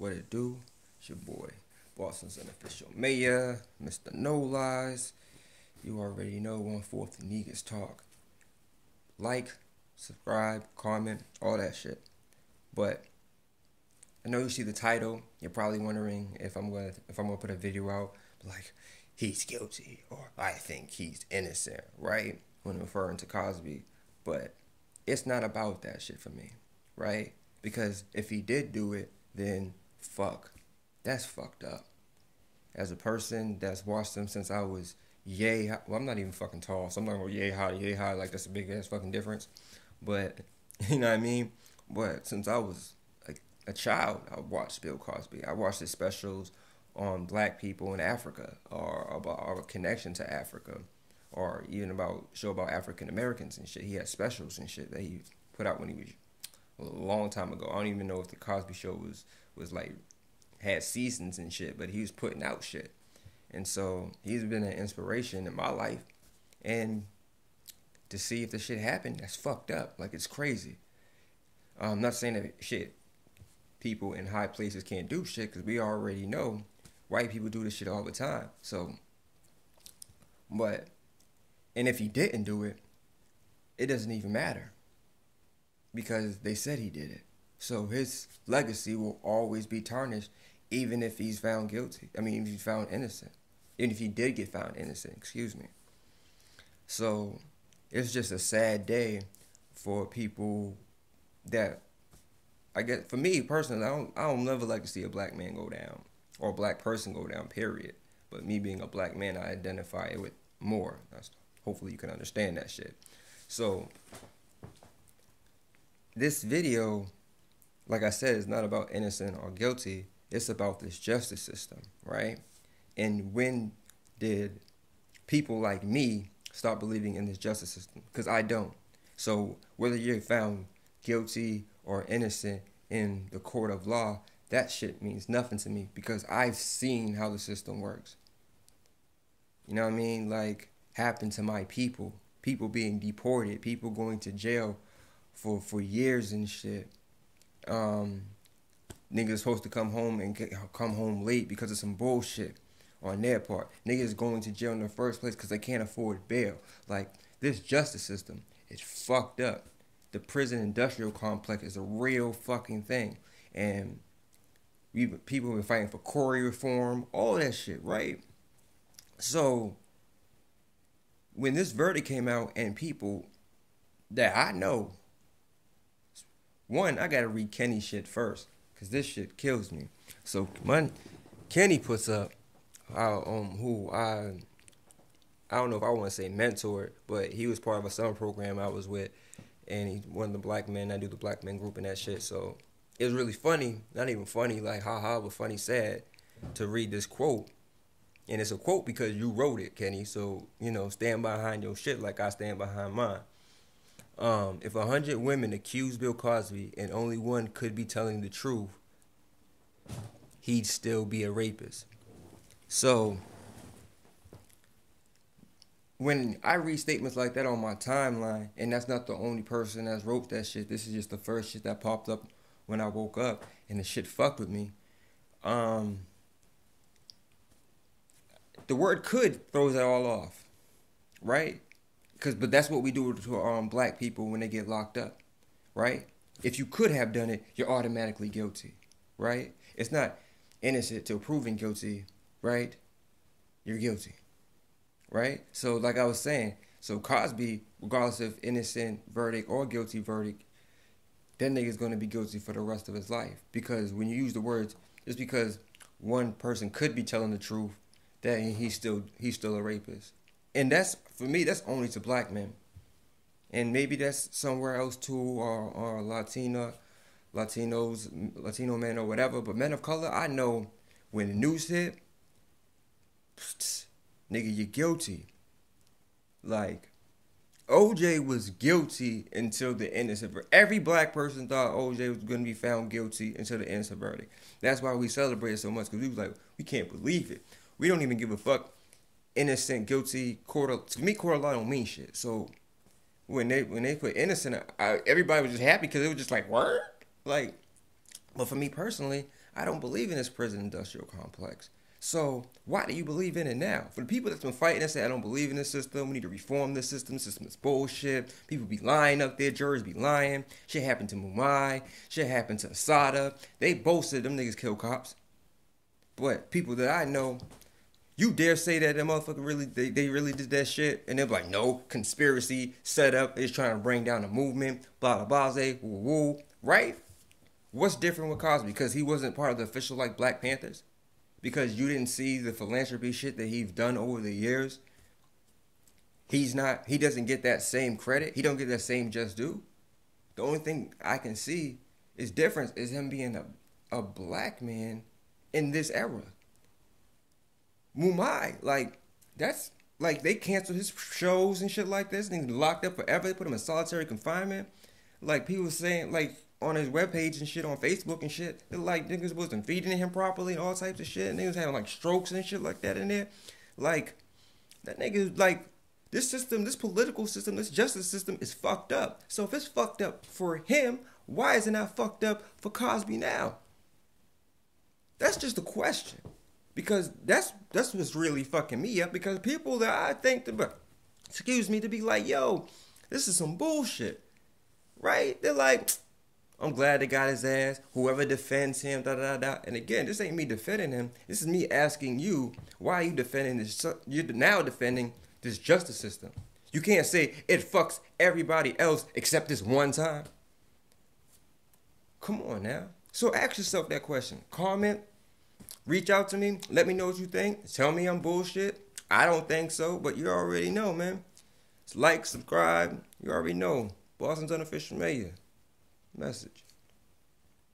What it do? It's your boy, Boston's unofficial mayor, Mr. No Lies. You already know 1/4 the niggas talk. Like, subscribe, comment, all that shit. But I know you see the title. You're probably wondering if I'm gonna put a video out like he's guilty or I think he's innocent, right? When referring to Cosby. But it's not about that shit for me, right? Because if he did do it, then fuck. That's fucked up. As a person that's watched him since I was yay high, well, I'm not even fucking tall, so I'm not going yay high, like that's a big ass fucking difference. But, you know what I mean? But since I was a child, I watched Bill Cosby. I watched his specials on black people in Africa, or about our connection to Africa, or even about show about African Americans and shit. He had specials and shit that he put out when he was a long time ago. I don't even know if the Cosby Show was like had seasons and shit, but he was putting out shit. And so he's been an inspiration in my life. And to see if the shit happened, that's fucked up. Like, it's crazy. I'm not saying that shit, people in high places can't do shit, because we already know white people do this shit all the time. So, but, and if he didn't do it, it doesn't even matter, because they said he did it. So his legacy will always be tarnished, even if he's found guilty. I mean, if he's found innocent. Even if he did get found innocent, excuse me. So it's just a sad day for people that, I guess, for me personally, I don't never like to see a black man go down, or a black person go down, period. But me being a black man, I identify it with more. Hopefully you can understand that shit. So this video, like I said, is not about innocent or guilty. It's about this justice system, right? And when did people like me start believing in this justice system? Because I don't. So whether you're found guilty or innocent in the court of law, that shit means nothing to me, because I've seen how the system works. You know what I mean? Like, happened to my people. People being deported. People going to jail for years and shit. Niggas supposed to come home and come home late because of some bullshit on their part. Niggas going to jail in the first place because they can't afford bail. Like, this justice system is fucked up. The prison industrial complex is a real fucking thing. And people have been fighting for Corey reform, all that shit, right? So when this verdict came out, and people that I know, one, I gotta read Kenny shit first, because this shit kills me. So Kenny puts up who I don't know if I want to say mentored, but he was part of a summer program I was with, and he's one of the black men. I do the black men group and that shit. So it was really funny, not even funny like haha, but funny sad to read this quote. And it's a quote because you wrote it, Kenny. So, you know, stand behind your shit like I stand behind mine. If 100 women accused Bill Cosby and only one could be telling the truth, he'd still be a rapist. So when I read statements like that on my timeline, and that's not the only person that's wrote that shit, this is just the first shit that popped up when I woke up, and the shit fucked with me. The word could throws it all off, right? But that's what we do to black people when they get locked up, right? If you could have done it, you're automatically guilty, right? It's not innocent till proven guilty, right? You're guilty, right? So like I was saying, so Cosby, regardless of innocent verdict or guilty verdict, that nigga's gonna be guilty for the rest of his life. Because when you use the words, just because one person could be telling the truth, that he's still a rapist. And that's, for me, that's only to black men. And maybe that's somewhere else too, or Latino men or whatever. But men of color, I know when the news hit, nigga, you're guilty. Like, OJ was guilty until the innocent verdict. Every black person thought OJ was going to be found guilty until the innocent verdict. That's why we celebrated so much, because we was like, we can't believe it. We don't even give a fuck. Innocent, guilty, to me, court of law don't mean shit. So when they put innocent, everybody was just happy because it was just like, word? Like, but for me personally, I don't believe in this prison industrial complex. So why do you believe in it now? For the people that's been fighting and say I don't believe in this system, we need to reform this system. This system is bullshit. People be lying up there, jurors be lying. Shit happened to Mumai. Shit happened to Asada. They boasted them niggas kill cops. But people that I know, you dare say that that motherfucker really they really did that shit, and they're like, no, conspiracy set up. They're trying to bring down the movement. Blah blah blah. Woo woo. Right? What's different with Cosby? Because he wasn't part of the official like Black Panthers. Because you didn't see the philanthropy shit that he's done over the years. He doesn't get that same credit. He don't get that same just due. The only thing I can see is difference is him being a black man in this era. Mumai, like, that's, like, they canceled his shows and shit like this. Niggas locked up forever. They put him in solitary confinement. Like, people saying, like, on his webpage and shit on Facebook and shit, they're like, niggas wasn't feeding him properly and all types of shit. And niggas having, like, strokes and shit like that in there. Like, that nigga, like, this system, this political system, this justice system is fucked up. So if it's fucked up for him, why is it not fucked up for Cosby now? That's just a question. Because that's what's really fucking me up. Because people that I think, to be like, yo, this is some bullshit. Right? They're like, I'm glad they got his ass. Whoever defends him, da da da. And again, this ain't me defending him. This is me asking you, why are you defending this? You're now defending this justice system. You can't say it fucks everybody else except this one time. Come on now. So ask yourself that question. Comment. Reach out to me. Let me know what you think. Tell me I'm bullshit. I don't think so, but you already know, man. Like, subscribe. You already know. Boston's unofficial mayor. Message.